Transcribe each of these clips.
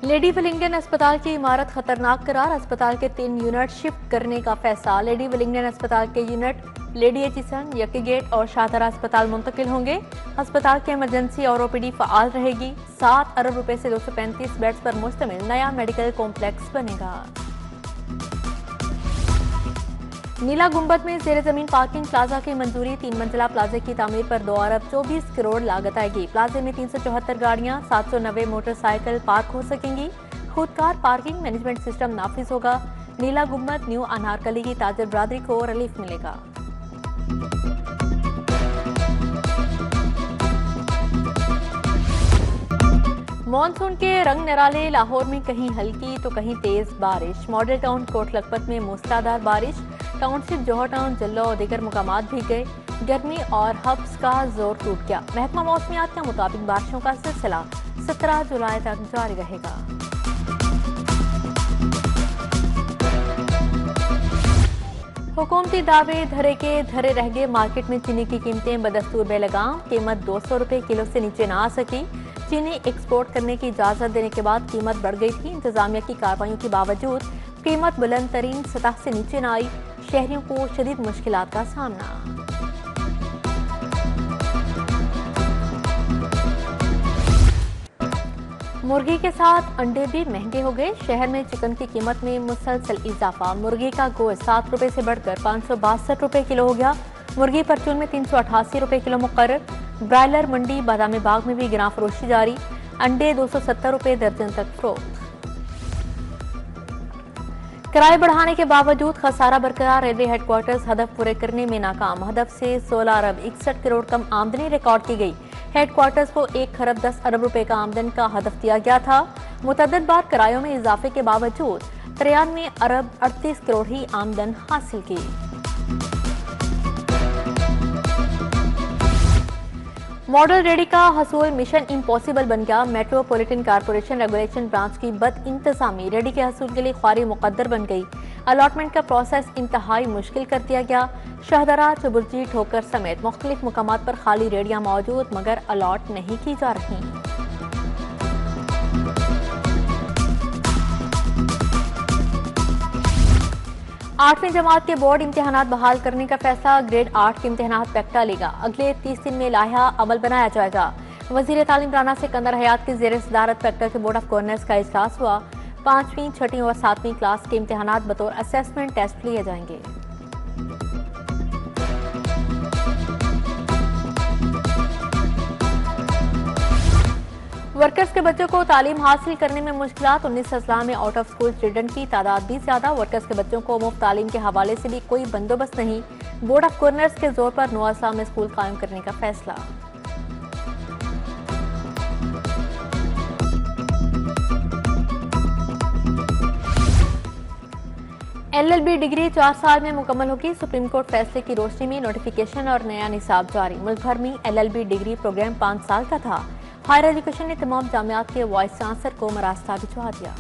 Lady Willingdon अस्पताल की इमारत खतरनाक करार, अस्पताल के 3 यूनिट शिफ्ट करने का फैसला। लेडी विलिंगडन अस्पताल के यूनिट लेडी एचिसन, यकी गेट और शाहदरा अस्पताल मुंतकिल होंगे। अस्पताल की इमरजेंसी और ओपीडी फाल रहेगी। 7 अरब रुपए से 235 बेड्स पर मुश्तमिल नया मेडिकल कॉम्प्लेक्स बनेगा। नीला गुंबद में जेर जमीन पार्किंग प्लाजा की मंजूरी, 3 मंजिला प्लाजे की तामीर पर 2 अरब 24 करोड़ लागत आएगी। प्लाजे में 374 गाड़ियां, 790 मोटरसाइकिल पार्क हो सकेंगी। खुदकार पार्किंग मैनेजमेंट सिस्टम नाफिज होगा। नीला गुंबद न्यू अनारकली की ताजर बरादरी को रिलीफ मिलेगा। मॉनसून के रंग निराले, लाहौर में कहीं हल्की तो कहीं तेज बारिश। मॉडल टाउन कोट लखपत में मूसलाधार बारिश। टाउनशिप, जौहर टाउन, जल्लो और दीगर मुकामात भी गए। गर्मी और हब्स का जोर टूट गया। महकमा मौसमियात के मुताबिक बारिशों का सिलसिला 17 जुलाई तक जारी रहेगा। हुकूमती दावे धरे के धरे रह गए। मार्केट में चीनी की कीमतें बदस्तूर बेलगाम। कीमत 200 रुपए किलो से नीचे ना आ सकी। चीनी एक्सपोर्ट करने की इजाजत देने के बाद कीमत बढ़ गई थी। इंतजामिया की कार्रवाइयों के बावजूद कीमत बुलंद तरीन सतह से नीचे न आई। शहरियों को शदीद मुश्किलात का सामना। मुर्गी के साथ अंडे भी महंगे हो गए। शहर में चिकन की कीमत में मुसलसल इजाफा। मुर्गी का गोश्त 7 रुपए से बढ़कर 562 रुपए किलो हो गया। मुर्गी परचून में 388 रुपए किलो मुकर्रर। ब्रायलर मंडी बादामी बाग में भी गिरा फरोशी जारी। अंडे 270 रुपए दर्जन तक फरोख्त। किराए बढ़ाने के बावजूद खसारा बरकरार। रेलवे हेडक्वार्टर्स हदफ पूरे करने में नाकाम। हदफ से 16 अरब 61 करोड़ कम आमदनी रिकॉर्ड की गई। हेडक्वार्टर्स को 1 खरब 10 अरब रुपए का आमदन का हदफ दिया गया था। मुतअद्दिद बार किरायों में इजाफे के बावजूद 93 अरब 38 करोड़ ही आमदन हासिल की। मॉडल रेडी का हसूल मिशन इम्पॉसिबल बन गया। मेट्रोपॉलिटन कारपोरेशन रेगुलेशन ब्रांच की बद इंतजामी रेडी के हसूल के लिए ख्वारी मुकद्दर बन गई। अलॉटमेंट का प्रोसेस इंतहाई मुश्किल कर दिया गया। शाहदरा, चबुर्जी, ठोकर समेत मुख्तलिफ मुकामात पर खाली रेडियां मौजूद मगर अलॉट नहीं की जा रही। 8वीं जमात के बोर्ड इम्तिहानात बहाल करने का फैसला। ग्रेड 8 के इम्तिहानात पैक्टा लेगा। अगले 30 दिन में लाया अमल बनाया जाएगा। वजीर तालीम राना सिकंदर हयात की जेर सदारत पैक्टा के बोर्ड ऑफ गवर्नर्स का इजलास हुआ। 5वीं, 6वीं और 7वीं क्लास के इम्तिहानात बतौर असेसमेंट टेस्ट लिए जाएंगे। वर्कर्स के बच्चों को तालीम हासिल करने में मुश्किलात। 19 अजला में आउट ऑफ स्कूल स्टूडेंट की तादाद भी ज्यादा। वर्कर्स के बच्चों को मुफ्त तालीम के हवाले से भी कोई बंदोबस्त नहीं। बोर्ड ऑफ गवर्नर्स के जोर पर 9 अजला में स्कूल कायम करने का फैसला। LLB डिग्री 4 साल में मुकम्मल होगी। सुप्रीम कोर्ट फैसले की रोशनी में नोटिफिकेशन और नया निसाब जारी। मुल्क भर में LLB डिग्री प्रोग्राम 5 साल का था। हायर एजुकेशन ने तमाम जामियात के वाइस चांसलर को मरास्ता भिजवा दिया।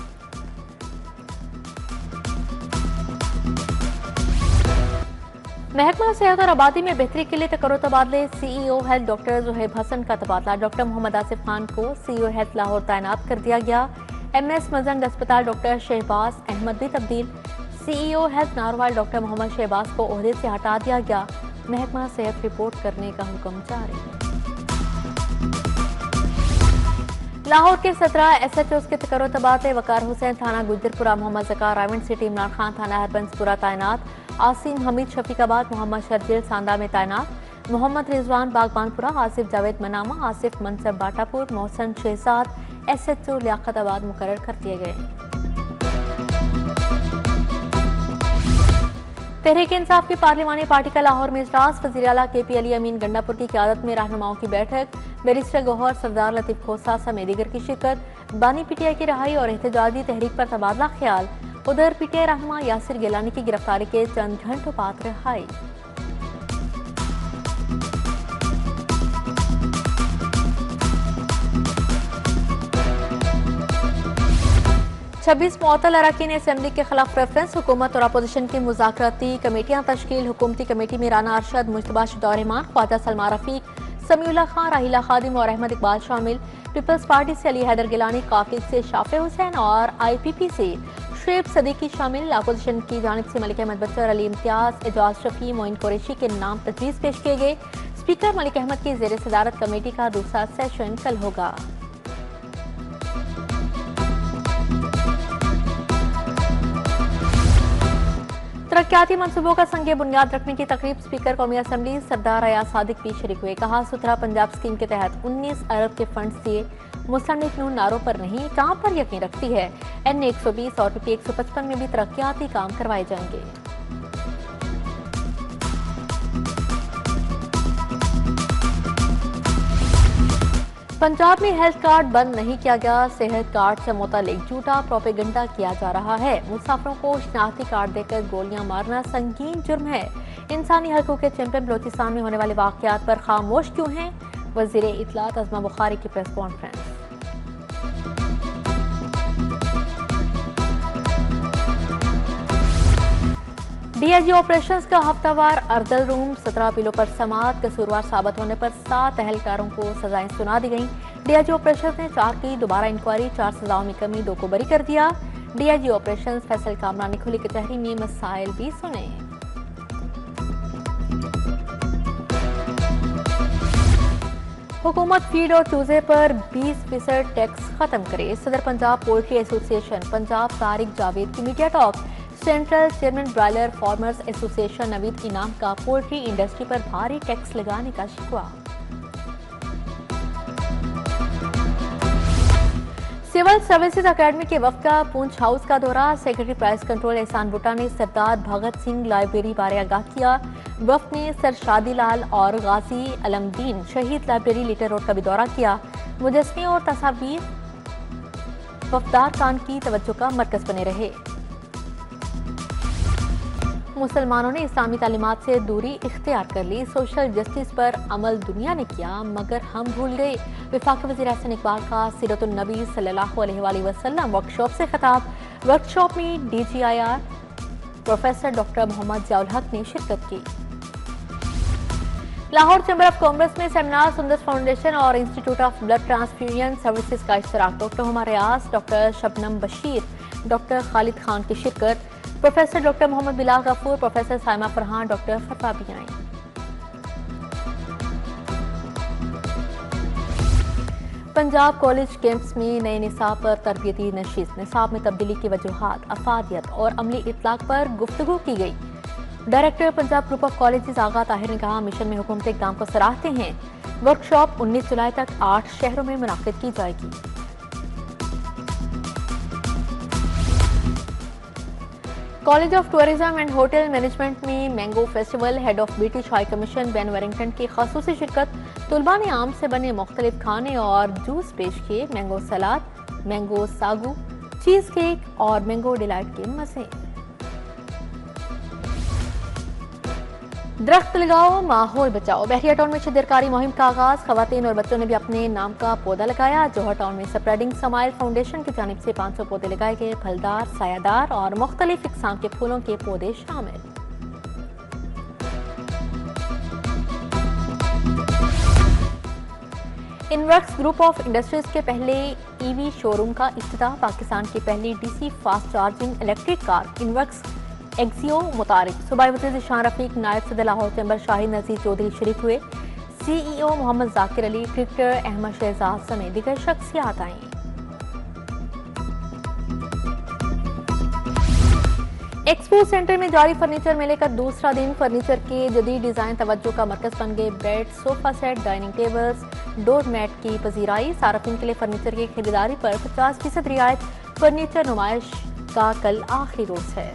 महकमा सेहत और आबादी में बेहतरी के लिए तकर्रो तबादले। CEO health doctor Zuhaib Hasan का तबादला। डॉक्टर मोहम्मद आसिफ खान को CEO हेल्थ लाहौर तैनात कर दिया गया। MS मजंग अस्पताल डॉक्टर शहबाज अहमद भी तब्दील। CEO health Narowal doctor Mohammad Shahbaz को ओहदे से हटा दिया गया। महकमा सेहत रिपोर्ट करने का हुक्म जारी। लाहौर के 17 SHOs के तकर्रो तबादले। वकार हुसैन थाना गुजरपुरा, मोहम्मद ज़कार रावंड सिटी, इमरान खान थाना हरबंसपुरा तैनात। आसिम हमीद शफीकाबाद, मोहम्मद शर्जिल सांदा में तैनात। मोहम्मद रिजवान बागबानपुरा, आसिफ जावेद मनामा, आसिफ मनसब बाटापुर, मोहसन शहजाद SHO लियाकताबाद मुकर्रर कर दिए गए। तहरीक इंसाफ की पार्लिमानी पार्टी का लाहौर में इजलास। वज़ीर आला KP अली अमीन गंडापुर की क़यादत में रहनुमाओं की बैठक। बैरिस्टर गौहर, सरदार लतीफ खोसा समेत दीगर की शिरकत। बानी PTI की रहाई और एहतजाजी तहरीक पर तबादला ख्याल। उधर PTI रहनुमा यासिर गिलानी की गिरफ्तारी के चंद घंटों बाद रिहाई। छब्बीस मुअत्तल अरकान असेंबली के खिलाफ रेफरेंस। हुकूमत और अपोजिशन की मुज़ाकराती कमेटियां तश्कील। हुकूमती कमेटी में राना अरशद, मुज्तबा शुदा रहमान, ख्वाजा सलमा रफीक, समीउल्लाह खान, राहिला खादिम और अहमद इकबाल शामिल। पीपल्स पार्टी से अली हैदर गिलानी, काफिल से शाफे हुसैन और IPP से शुएब सदीकी शामिल। अपोजिशन की जानिब से मलिक अहमद बच्चर, अली इम्तियाज, एजाज शफी, मोइन कुरैशी के नाम तजवीज़ पेश किए गए। स्पीकर मलिक अहमद की ज़ेर सदारत कमेटी का दूसरा सेशन कल होगा। तरक्याती मंसूबों का संगे बुनियाद रखने की तकरीब स्पीकर कौमी असम्बली सरदार अयाज सादिक भी शरीक हुए। कहा, सुथरा पंजाब स्कीम के तहत 19 अरब के फंड्स दिए। मुस्लिम लीग नून नारों पर नहीं, काम पर यकीन रखती है। NA 120 और PP 155 में भी तरक्याती काम करवाए जाएंगे। पंजाब में हेल्थ कार्ड बंद नहीं किया गया। सेहत कार्ड से मुतालिक झूठा प्रोपेगेंडा किया जा रहा है। मुसाफिरों को शनाख्ती कार्ड देकर गोलियां मारना संगीन जुर्म है। इंसानी हकूक़ के चैंपियन बलोचिस्तान में होने वाले वाक़यात पर खामोश क्यों हैं? वज़ीर इत्तलात अज़मा बुखारी की प्रेस कॉन्फ्रेंस। DIG ऑपरेशंस का हफ्तावार अर्दल रूम, 17 अपीलों पर समाअत। कसूरवार साबित होने पर 7 अहलकारों को सजाएं सुना दी गईं। DIG ऑपरेशंस ने 4 की दोबारा इंक्वायरी, 4 सजाओं में कमी, 2 को बरी कर दिया। DIG ऑपरेशंस फैसल कामरान ने खुली कचहरी में मसाइल भी सुने। हुकूमत फीड और चूजे पर 20% टैक्स खत्म करे। सदर पंजाब पोल्ट्री एसोसिएशन पंजाब तारिक जावेद की media talk. Central chairman broiler farmers association Naveed इनाम का पोल्ट्री इंडस्ट्री पर भारी टैक्स लगाने का शिकवा। सिविल सर्विसेज अकेडमी के वफ्द का पूंछ हाउस का दौरा। सेक्रेटरी प्राइस कंट्रोल एहसान बुट्टा ने सरदार भगत सिंह लाइब्रेरी बारे आगाह किया। वफ्द ने सर शादी लाल और गाजी अलमदीन शहीद लाइब्रेरी लिटर रोड का भी दौरा किया। मुजस्मे और तस्वीर वफदार खान की तवज्जो का मरकज बने रहे। मुसलमानों ने इस्लामी तालीमात से दूरी इख्तियार कर ली। सोशल जस्टिस पर अमल दुनिया ने किया मगर हम भूल गए। वफाकी वज़ीर एहसन इकबाल का सीरतुन नबी सल्लल्लाहु अलैहि वसल्लम वर्कशॉप से खिताब। वर्कशॉप में DGIR professor doctor Mohammad Ziaul Haq ने शिरकत की। लाहौर चैम्बर ऑफ कॉमर्स में सेमिनार, सुंदस फाउंडेशन और institute of blood transfusion services का इश्तराक। Doctor Huma Riaz, doctor Shabnam Bashir, doctor Khalid Khan की शिरकत। Professor doctor Mohammad Bilal Ghafoor, professor Saima Farhan, doctor Fatwa भी आए। पंजाब कॉलेज कैंप्स में नए निसाब पर तरबियती नशीस। निसाब में तब्दीली की वजूहात, अफादियत और अमली इतलाक पर गुफ्तगू की गई। Director Punjab group of colleges Agha Tahir ने कहा, मिशन में हुकूमती इक़दाम को सराहते हैं। वर्कशॉप 19 जुलाई तक 8 शहरों में मुनाकिद की जाएगी। College of tourism and hotel management में mango festival. Head of British high commission Ben Werrington की खासूसी शिरकत। तुलबा ने आम से बने मुख्तलिफ खाने और जूस पेश किए। मैंगो सलाद, मैंगो सागू, चीज केक और मैंगो डिलाइट के मजे। दरख्त लगाओ, माहौल बचाओ। बहरिया टाउन में शिदरकारी मुहिम का आगाज। खवातीन और बच्चों ने भी अपने नाम का पौधा लगाया। जोहर टाउन में स्प्रेडिंग स्माइल फाउंडेशन की जानिब से 500 पौधे लगाए गए। फलदार, सायादार और मुख्तलिफ इकसाम के फूलों के पौधे शामिल। इनवर्क्स ग्रुप ऑफ इंडस्ट्रीज के पहले EV शोरूम का इफ्तिताह। पाकिस्तान की पहली DC fast charging electric car इनवर्क्स एक्सियो मुतारिक। सूबाई वज़ीर ज़ीशान रफीक, नायब सदर लाहौर चैम्बर शाहिद नज़ीर चौधरी शरीक हुए। CEO मोहम्मद जाकिर अली, क्रिकेटर अहमद शहजाद समेत दीगर शख्सियात आईं। एक्सपो सेंटर में जारी फर्नीचर मेले का दूसरा दिन। फर्नीचर के जदीद डिजाइन तवज्जो का मरकज बन गए। Bed, sofa set, dining tables, door mat की पजीराई। सार्फिन के लिए फर्नीचर की खरीदारी पर 50% रियायत। फर्नीचर नुमाइश का कल आखिरी रोज है।